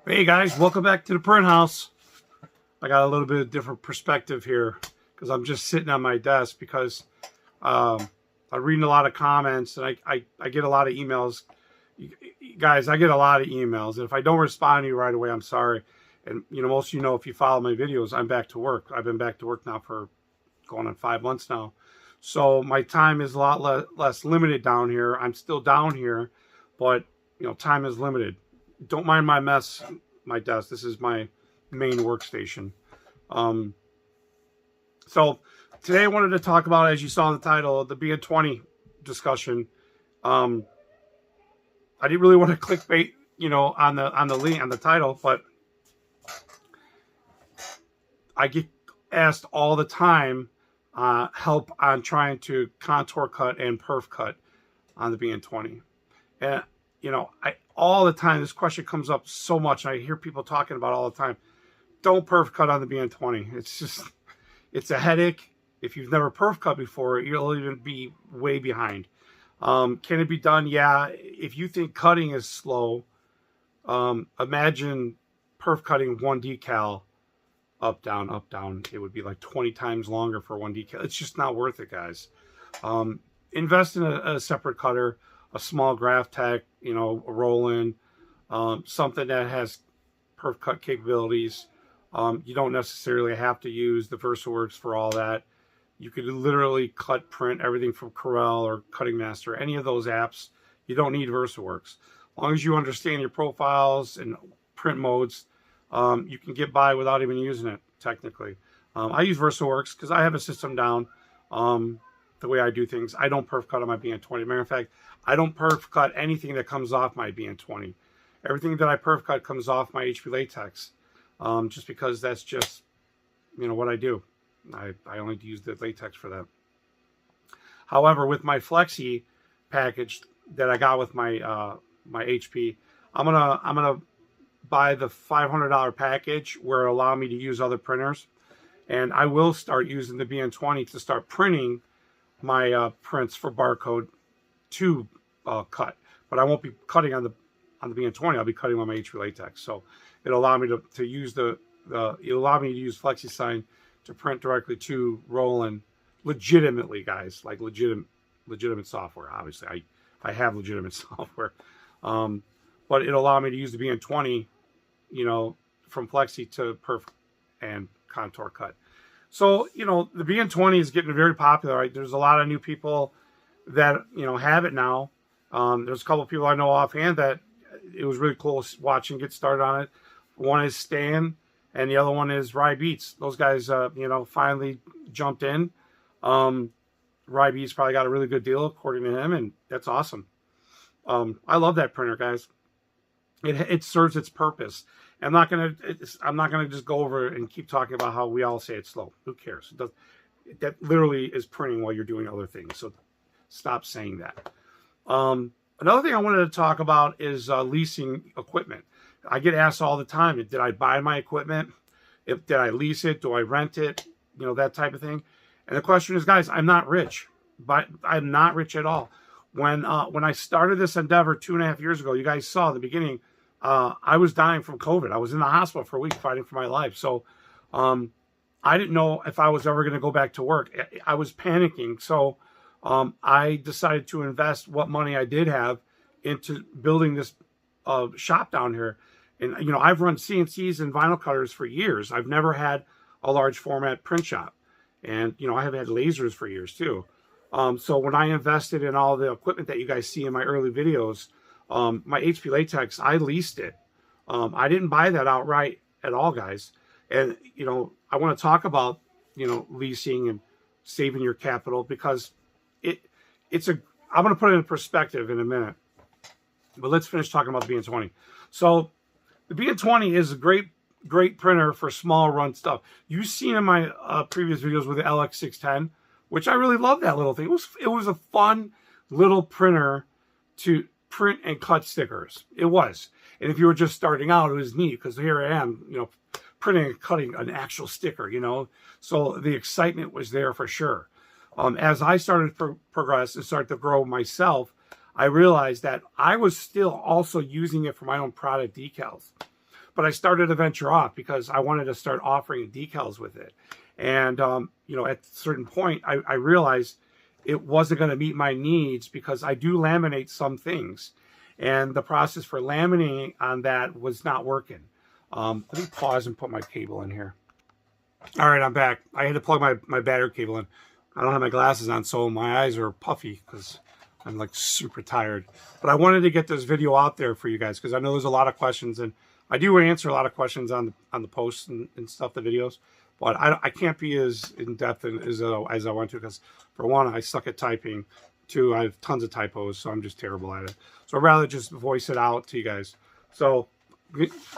Hey guys, welcome back to the print house. I got a little bit of different perspective here because I'm just sitting on my desk because I'm reading a lot of comments and I get a lot of emails. Guys, I get a lot of emails, and if I don't respond to you right away, I'm sorry. And most of you know, if you follow my videos, I'm back to work. I've been back to work now for going on 5 months now. So my time is a lot less limited down here. I'm still down here, but time is limited. Don't mind my mess, my desk. This is my main workstation. So today I wanted to talk about, as you saw in the title, the BN20 discussion. I didn't really want to clickbait, on the title, but I get asked all the time help on trying to contour cut and perf cut on the BN20, and all the time this question comes up so much. I hear people talking about it all the time. Don't perf cut on the BN20. It's a headache. If you've never perf cut before, you'll even be way behind. Can it be done? Yeah. If you think cutting is slow, imagine perf cutting one decal up, down, up, down. It would be like 20 times longer for one decal. It's just not worth it, guys. Invest in a separate cutter, a small Graphtec, a Roland, something that has perf cut capabilities. You don't necessarily have to use the VersaWorks for all that. You could literally cut, print everything from Corel or Cutting Master, any of those apps. You don't need VersaWorks. As long as you understand your profiles and print modes, you can get by without even using it, technically. I use VersaWorks because I have a system down the way I do things. I don't perf cut on my BN20. Matter of fact, I don't perf cut anything that comes off my BN20. Everything that I perf cut comes off my HP Latex, just because that's just, what I do. I only use the latex for that. However, with my Flexi package that I got with my my HP, I'm gonna buy the $500 package where it'll allow me to use other printers, and I will start using the BN20 to start printing my prints for barcode to cut. But I won't be cutting on the BN20. I'll be cutting on my HP Latex. So it'll allow me to use it'll allow me to use FlexiSign to print directly to Roland legitimately, guys, like legitimate software. Obviously, I have legitimate software, but it'll allow me to use the BN20, from Flexi to perf and contour cut. So the BN20 is getting very popular. Right? There's a lot of new people that have it now. There's a couple of people I know offhand that it was really cool watching get started on it. One is Stan, and the other one is Rye Beats. Those guys, finally jumped in. Rye Beats probably got a really good deal according to him, and that's awesome. I love that printer, guys. It serves its purpose. I'm not gonna just go over and keep talking about how we all say it's slow. Who cares? That literally is printing while you're doing other things. So stop saying that. Another thing I wanted to talk about is leasing equipment. I get asked all the time, did I buy my equipment? Did I lease it? Do I rent it? That type of thing. And the question is, guys, I'm not rich, but I'm not rich at all. When I started this endeavor 2.5 years ago, you guys saw at the beginning, I was dying from COVID. I was in the hospital for a week fighting for my life. So I didn't know if I was ever going to go back to work. I was panicking. So I decided to invest what money I did have into building this shop down here. And, I've run CNCs and vinyl cutters for years. I've never had a large format print shop. And, I have had lasers for years too. So when I invested in all the equipment that you guys see in my early videos, my HP Latex, I leased it. I didn't buy that outright at all, guys. And, I want to talk about, leasing and saving your capital, because I'm going to put it in perspective in a minute. But let's finish talking about the BN20. So the BN20 is a great printer for small run stuff. You've seen in my previous videos with the LX610, which I really love that little thing. It was a fun little printer to print and cut stickers. It was. And if you were just starting out, it was neat, because here I am, printing and cutting an actual sticker, So the excitement was there for sure. As I started to progress and start to grow myself, I realized that I was still also using it for my own product decals. but I started to venture off because I wanted to start offering decals with it. And, you know, at a certain point, I realized it wasn't going to meet my needs because I do laminate some things. And the process for laminating on that was not working. Let me pause and put my cable in here. All right, I'm back. I had to plug my battery cable in. I don't have my glasses on, so my eyes are puffy because I'm like super tired. But I wanted to get this video out there for you guys because I know there's a lot of questions, and I do answer a lot of questions on the posts and stuff, the videos. But I can't be as in depth as I want to because, for one, I suck at typing. Two, I have tons of typos, so I'm just terrible at it. So I'd rather just voice it out to you guys. So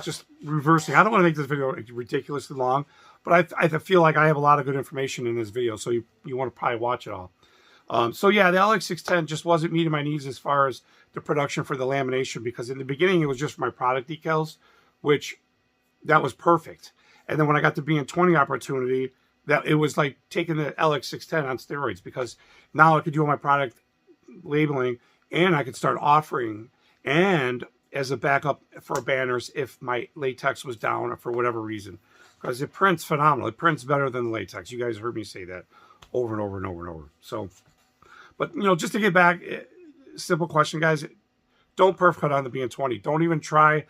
just reversing. I don't want to make this video ridiculously long, but I feel like I have a lot of good information in this video, so you want to probably watch it all. So yeah, the LX610 just wasn't meeting my needs as far as the production for the lamination, because in the beginning it was just for my product decals, which that was perfect. And then when I got the BN20 opportunity, that it was like taking the LX610 on steroids, because now I could do all my product labeling and I could start offering, and as a backup for banners if my latex was down or for whatever reason, because it prints phenomenal. It prints better than the latex. You guys heard me say that over and over and over and over. So, but you know, just to get back, simple question, guys, don't perf cut on the BN20. Don't even try.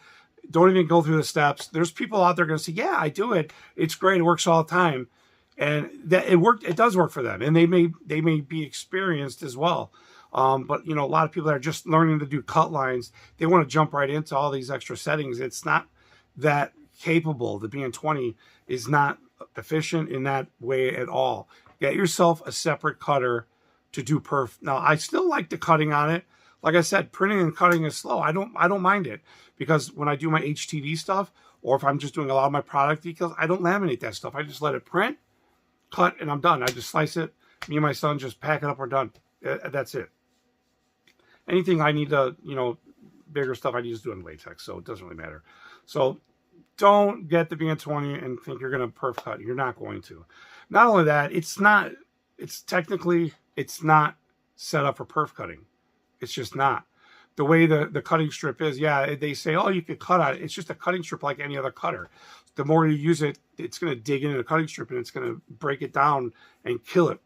Don't even go through the steps. There's people out there going to say, yeah, I do it. It's great. It works all the time. And that it worked. It does work for them. And they may be experienced as well. But, you know, a lot of people that are just learning to do cut lines, they want to jump right into all these extra settings. It's not that capable. The BN20 is not efficient in that way at all. Get yourself a separate cutter to do perf. Now, I still like the cutting on it. Like I said, printing and cutting is slow. I don't mind it, because when I do my HTV stuff, or if I'm just doing a lot of my product decals, I don't laminate that stuff. I just let it print, cut, and I'm done. I just slice it. Me and my son just pack it up. We're done. That's it. Anything I need to, you know, bigger stuff, I need to do in latex, so it doesn't really matter. So don't get the BN20 and think you're going to perf cut. You're not going to. Not only that, it's not set up for perf cutting. It's just not. The way the cutting strip is, yeah, they say, oh, you could cut on it. It's just a cutting strip like any other cutter. The more you use it, it's going to dig into the cutting strip and it's going to break it down and kill it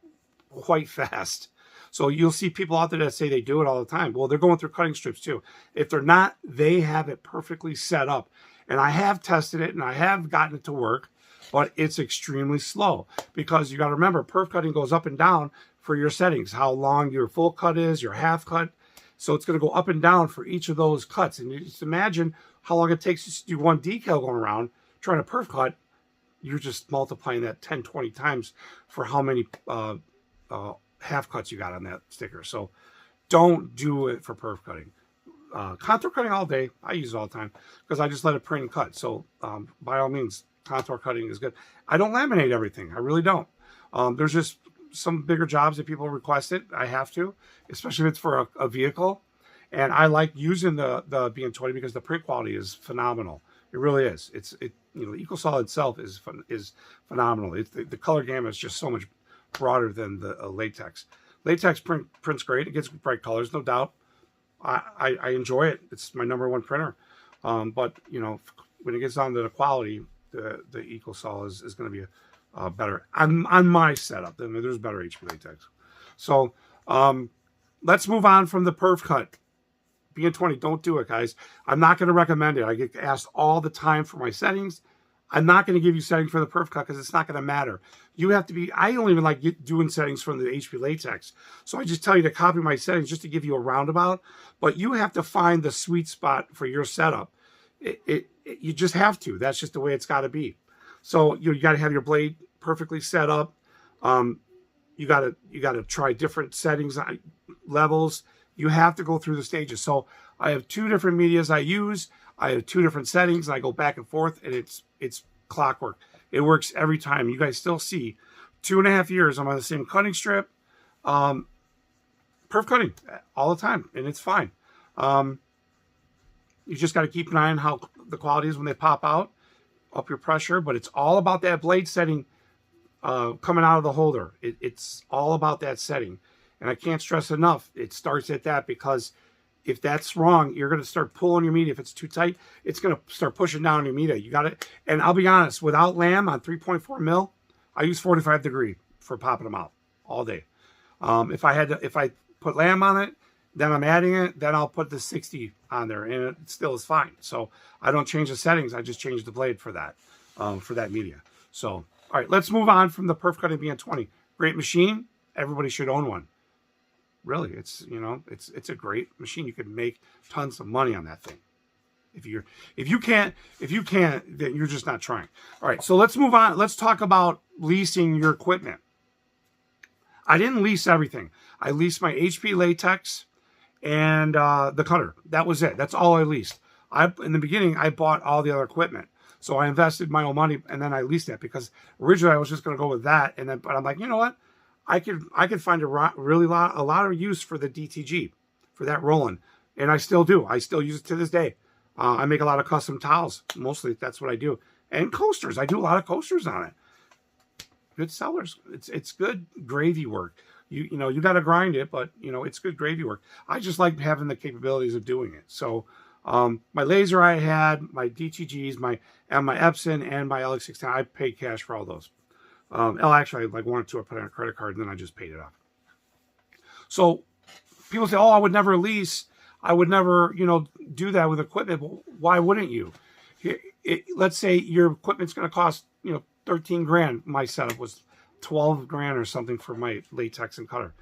quite fast. So you'll see people out there that say they do it all the time. Well, they're going through cutting strips too. If they're not, they have it perfectly set up. And I have tested it and I have gotten it to work, but it's extremely slow, because you got to remember, perf cutting goes up and down for your settings, how long your full cut is, your half cut. So it's going to go up and down for each of those cuts. And you just imagine how long it takes to do one decal going around trying to perf cut. You're just multiplying that 10, 20 times for how many half cuts you got on that sticker. So don't do it for perf cutting. Contour cutting all day. I use it all the time because I just let it print and cut. So by all means, contour cutting is good. I don't laminate everything. I really don't. There's just some bigger jobs that people request it. I have to, especially if it's for a vehicle. And I like using the BN20 because the print quality is phenomenal. It really is. You know, the EcoSolid itself is phenomenal. The color gamut is just so much broader than the latex. Latex prints great. It gets bright colors, no doubt. I enjoy it. It's my #1 printer. But you know, when it gets down to the quality, the EcoSolid is going to be better on my setup. I mean, there's better HP latex. So let's move on from the perf cut. BN20, don't do it, guys. I'm not going to recommend it. I get asked all the time for my settings. I'm not going to give you settings for the perf cut because it's not going to matter. You have to be, I don't even like doing settings from the HP latex. So I just tell you to copy my settings just to give you a roundabout. But you have to find the sweet spot for your setup. You just have to. That's just the way it's got to be. So you got to have your blade perfectly set up. You got to try different settings, levels. You have to go through the stages. So I have 2 different medias I use. I have 2 different settings. And I go back and forth, and it's clockwork. It works every time. You guys still see 2.5 years. I'm on the same cutting strip, perf cutting all the time, and it's fine. You just got to keep an eye on how the quality is when they pop out, up your pressure. But it's all about that blade setting coming out of the holder. It's all about that setting. And I can't stress enough, it starts at that, because if that's wrong, you're going to start pulling your media. If it's too tight, it's going to start pushing down your media. You got it. And I'll be honest, without lamb on 3.4 mil, I use 45 degree for popping them out all day. If I put lamb on it, then I'm adding it, then I'll put the 60 on there, and it still is fine. So I don't change the settings. I just change the blade for that media. So, all right, let's move on from the Perf Cutting BN20. Great machine. Everybody should own one. Really, it's a great machine. You could make tons of money on that thing. If you can't, then you're just not trying. All right, so let's move on. Let's talk about leasing your equipment. I didn't lease everything. I leased my HP Latex and the cutter. That was it. That's all I leased. In the beginning, I bought all the other equipment. So I invested my own money and then I leased it because originally I was just going to go with that. But I'm like, you know what? I could find a lot of use for the DTG, for that Roland. And I still do. I still use it to this day. I make a lot of custom towels. Mostly that's what I do. And coasters. I do a lot of coasters on it. Good sellers. It's good gravy work. You got to grind it, but it's good gravy work. I just like having the capabilities of doing it. So my laser I had, my DTGs, my Epson and my LX610, I paid cash for all those. Actually, like one or two I put on a credit card and then I just paid it off. So people say, oh, I would never lease. I would never, do that with equipment. But why wouldn't you? Let's say your equipment's going to cost, 13 grand. My setup was 12 grand or something for my latex and cutter.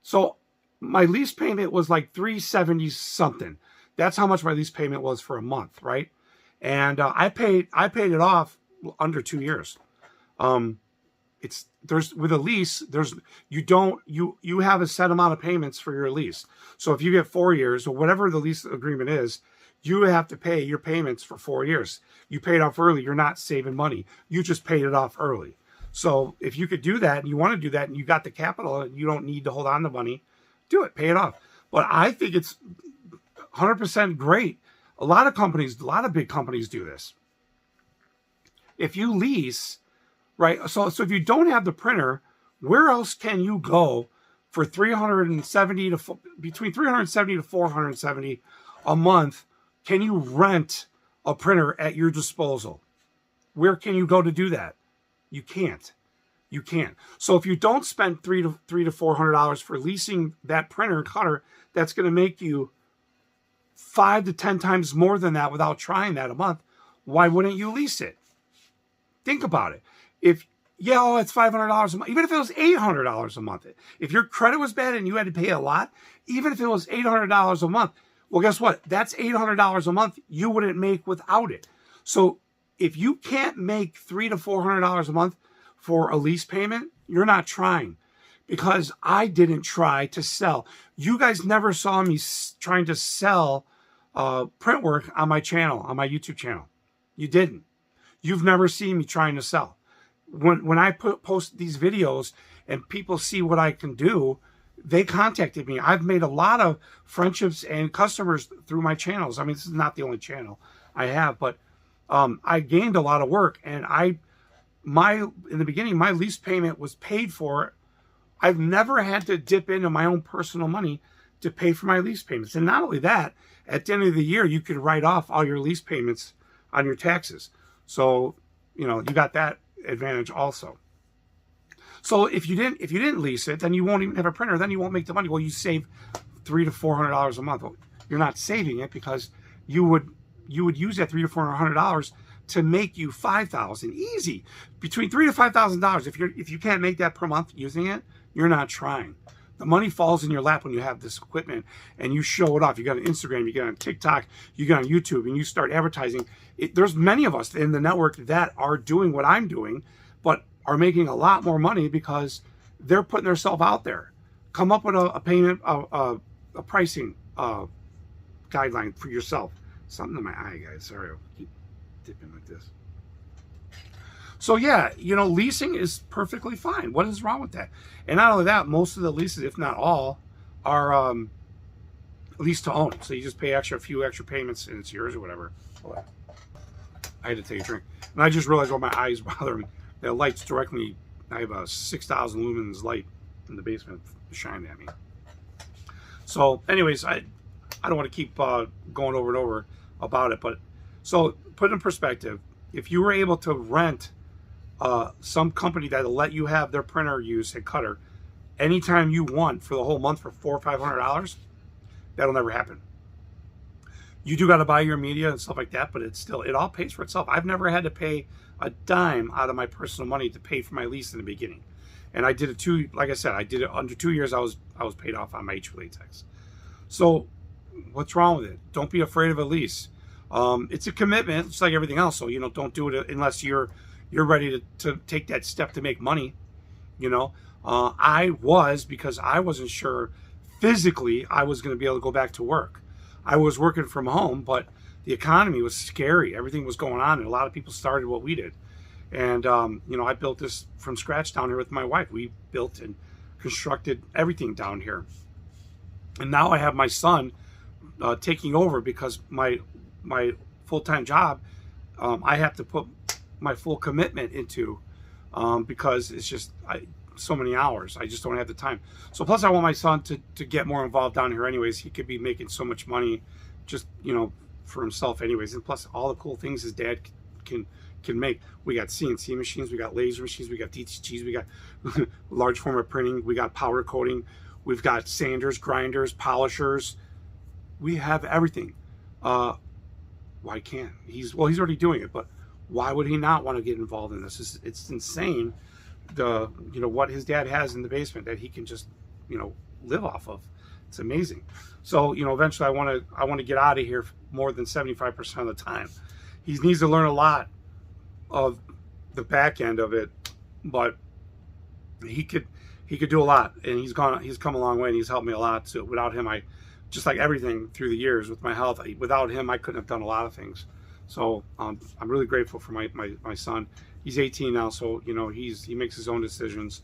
So my lease payment was like $370 something. That's how much my lease payment was for a month, right? And I paid it off under 2 years. With a lease, you have a set amount of payments for your lease. So if you get 4 years or whatever the lease agreement is, you have to pay your payments for 4 years. You paid off early. You're not saving money. You just paid it off early. So if you could do that and you want to do that and you got the capital and you don't need to hold on to money, do it, pay it off. But I think it's 100% great. A lot of big companies do this. If you lease, right? So if you don't have the printer, where else can you go for between $370 to $470 a month? Can you rent a printer at your disposal? Where can you go to do that? You can't. You can't. So if you don't spend $300 to $400 for leasing that printer and cutter, that's going to make you 5 to 10 times more than that without trying that a month. Why wouldn't you lease it? Think about it. It's $500 a month. Even if it was $800 a month. If your credit was bad and you had to pay a lot, even if it was $800 a month, well, guess what? That's $800 a month you wouldn't make without it. So if you can't make $300 to $400 a month for a lease payment, you're not trying. Because I didn't try to sell. You guys never saw me trying to sell print work on my channel, on my YouTube channel. You didn't. You've never seen me trying to sell. When I post these videos and people see what I can do, they contacted me. I've made a lot of friendships and customers through my channels. I mean, this is not the only channel I have, but I gained a lot of work. And in the beginning, my lease payment was paid for. I've never had to dip into my own personal money to pay for my lease payments. And not only that, at the end of the year, you could write off all your lease payments on your taxes. So, you got that advantage also. So if you didn't lease it, then you won't even have a printer. Then you won't make the money. Well, you save $300 to $400 a month. Well, you're not saving it because you would use that $300 to $400 to make you $5,000 easy. Between $3,000 to $5,000. If you can't make that per month using it, you're not trying. The money falls in your lap when you have this equipment and you show it off. You got on Instagram, you get on TikTok, you get on YouTube, and you start advertising. There's many of us in the network that are doing what I'm doing, but are making a lot more money because they're putting themselves out there. Come up with a payment, a pricing guideline for yourself. Something in my eye, guys. Sorry, I'll keep dipping like this. So yeah, leasing is perfectly fine. What is wrong with that? And not only that, most of the leases, if not all, are lease to own. So you just pay a few extra payments and it's yours or whatever. Oh, I had to take a drink. And I just realized my eyes bother me. The light's directly, I have a 6,000 lumens light in the basement shining at me. So anyways, I don't want to keep going over and over about it, but so put in perspective, if you were able to rent some company that'll let you have their printer use and cutter anytime you want for the whole month for $400 or $500, that'll never happen. You do got to buy your media and stuff like that, but it all pays for itself. I've never had to pay a dime out of my personal money to pay for my lease in the beginning. And I did it like I said, I did it under 2 years. I was paid off on my HP Latex. So what's wrong with it? Don't be afraid of a lease. It's a commitment, just like everything else. So, you know, don't do it unless you're ready to take that step to make money. You know, because I wasn't sure physically I was going to be able to go back to work. I was working from home, but the economy was scary. Everything was going on, and a lot of people started what we did. And, you know, I built this from scratch down here with my wife. We built and constructed everything down here. And now I have my son taking over because my full-time job, I have to put my full commitment into because it's just so many hours. I just don't have the time. So plus I want my son to get more involved down here anyways. He could be making so much money just, you know, for himself anyways. And plus all the cool things his dad can make. We got CNC machines, we got laser machines, we got DTGs, we got large format printing, we got powder coating, we've got sanders, grinders, polishers. We have everything. Why can't he's already doing it, but why would he not want to get involved in this? It's insane, what his dad has in the basement that he can just, you know, live off of. It's amazing. So, you know, eventually I want to get out of here more than 75% of the time. He needs to learn a lot of the back end of it, but he could do a lot, and he's come a long way, and he's helped me a lot. So without him, just like everything through the years with my health, without him I couldn't have done a lot of things. So I'm really grateful for my son. He's 18 now, so you know he makes his own decisions.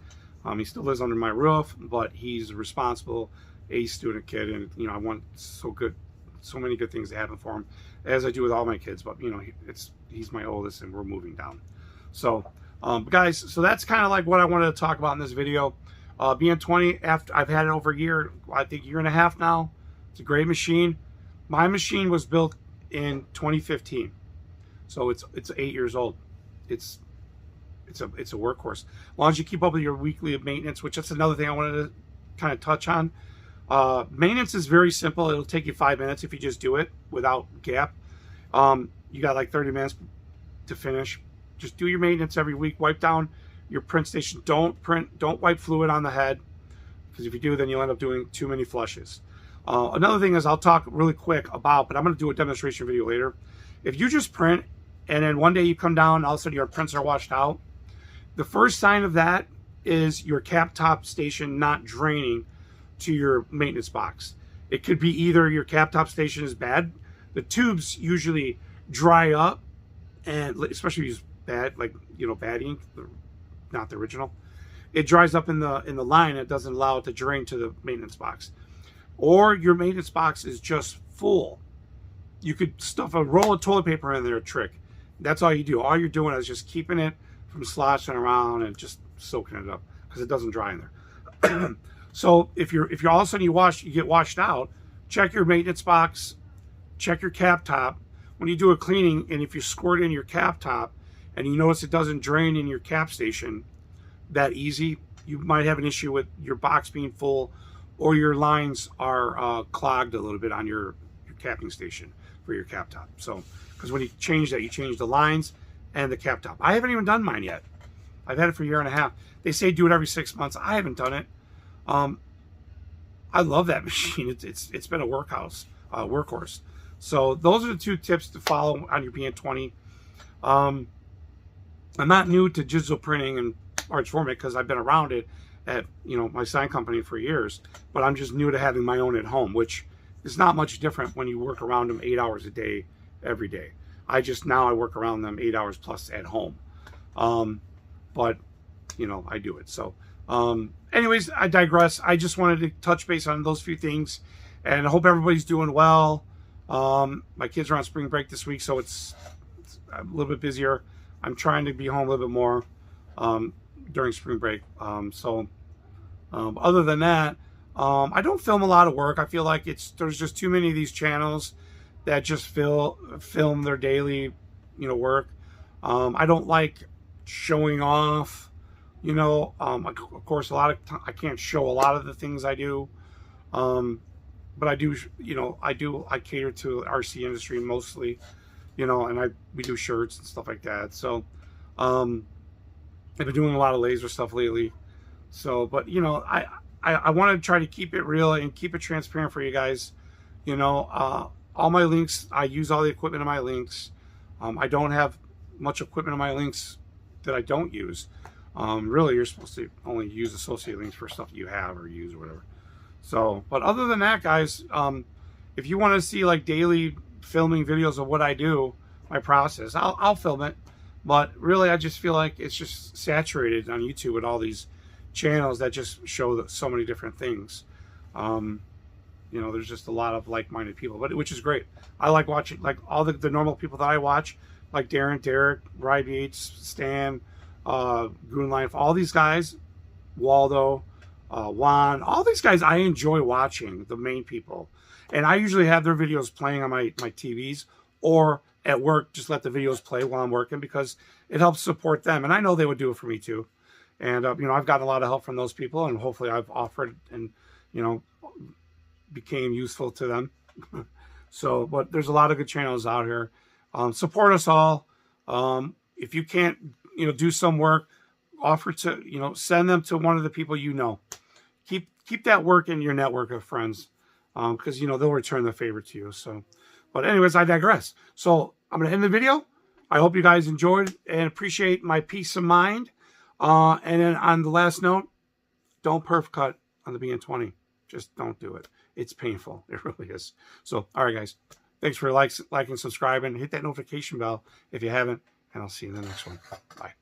He still lives under my roof, but he's a responsible A student kid, and you know I want so many good things to happen for him, as I do with all my kids. But you know he's my oldest, and we're moving down. So guys, so that's kind of like what I wanted to talk about in this video. BN20, after I've had it over a year, I think a year and a half now. It's a great machine. My machine was built in 2015, so it's 8 years old. It's a workhorse. As long as you keep up with your weekly maintenance, which that's another thing I wanted to kind of touch on. Maintenance is very simple. It'll take you 5 minutes if you just do it without gap. You got like 30 minutes to finish. Just do your maintenance every week. Wipe down your print station. Don't wipe fluid on the head, because if you do, then you'll end up doing too many flushes. Another thing is I'll talk really quick about, but I'm going to do a demonstration video later. If you just print and then one day you come down, all of a sudden your prints are washed out, the first sign of that is your cap top station not draining to your maintenance box. It could be either your cap top station is bad. The tubes usually dry up, and especially if you use bad ink, not the original. It dries up in the line. It doesn't allow it to drain to the maintenance box. Or your maintenance box is just full. You could stuff a roll of toilet paper in there, a trick. That's all you do. All you're doing is just keeping it from sloshing around and just soaking it up, because it doesn't dry in there. So if you're all of a sudden you get washed out, check your maintenance box, check your cap top. When you do a cleaning, and if you squirt in your cap top and you notice it doesn't drain in your cap station that easy, you might have an issue with your box being full, or your lines are clogged a little bit on your capping station for your cap top. So, because when you change that, you change the lines and the cap top. I haven't even done mine yet. I've had it for a year and a half. They say do it every 6 months. I haven't done it. I love that machine. It's been a workhorse. So those are the 2 tips to follow on your BN20. I'm not new to digital printing and large format, because I've been around it at my sign company for years, but I'm just new to having my own at home, which is not much different when you work around them 8 hours a day every day. I work around them 8 hours plus at home, but I do it. So anyways, I digress. I just wanted to touch base on those few things, and I hope everybody's doing well. My kids are on spring break this week, so it's a little bit busier. I'm trying to be home a little bit more during spring break. Other than that, I don't film a lot of work. I feel like there's just too many of these channels that just film their daily, work. I don't like showing off, of course, I can't show a lot of the things I do. But I do, I cater to RC industry mostly, and we do shirts and stuff like that. So, I've been doing a lot of laser stuff lately. So, but I want to try to keep it real and keep it transparent for you guys. All my links, I use all the equipment in my links. I don't have much equipment in my links that I don't use. Really, you're supposed to only use associate links for stuff you have or use or whatever. So, but other than that, guys, if you want to see like daily filming videos of what I do, my process, I'll film it. But really, I just feel like it's just saturated on YouTube with all these channels that just show so many different things. There's just a lot of like-minded people, which is great. I like watching like all the normal people that I watch, like Darren, Derek, Ryan Yates, Stan, Goonlife, all these guys, Waldo, Juan, all these guys I enjoy watching, the main people. And I usually have their videos playing on my TVs, or at work, just let the videos play while I'm working, because it helps support them. And I know they would do it for me too. And, I've gotten a lot of help from those people, and hopefully I've offered and, became useful to them. So, but there's a lot of good channels out here. Support us all. If you can't, do some work, offer to, send them to one of the people Keep that work in your network of friends, because, they'll return the favor to you. So, but anyways, I digress. So I'm going to end the video. I hope you guys enjoyed and appreciate my peace of mind. And then on the last note, don't perf cut on the BN20. Just don't do it. It's painful. It really is. So, all right, guys. Thanks for liking, subscribing. Hit that notification bell if you haven't, and I'll see you in the next one. Bye.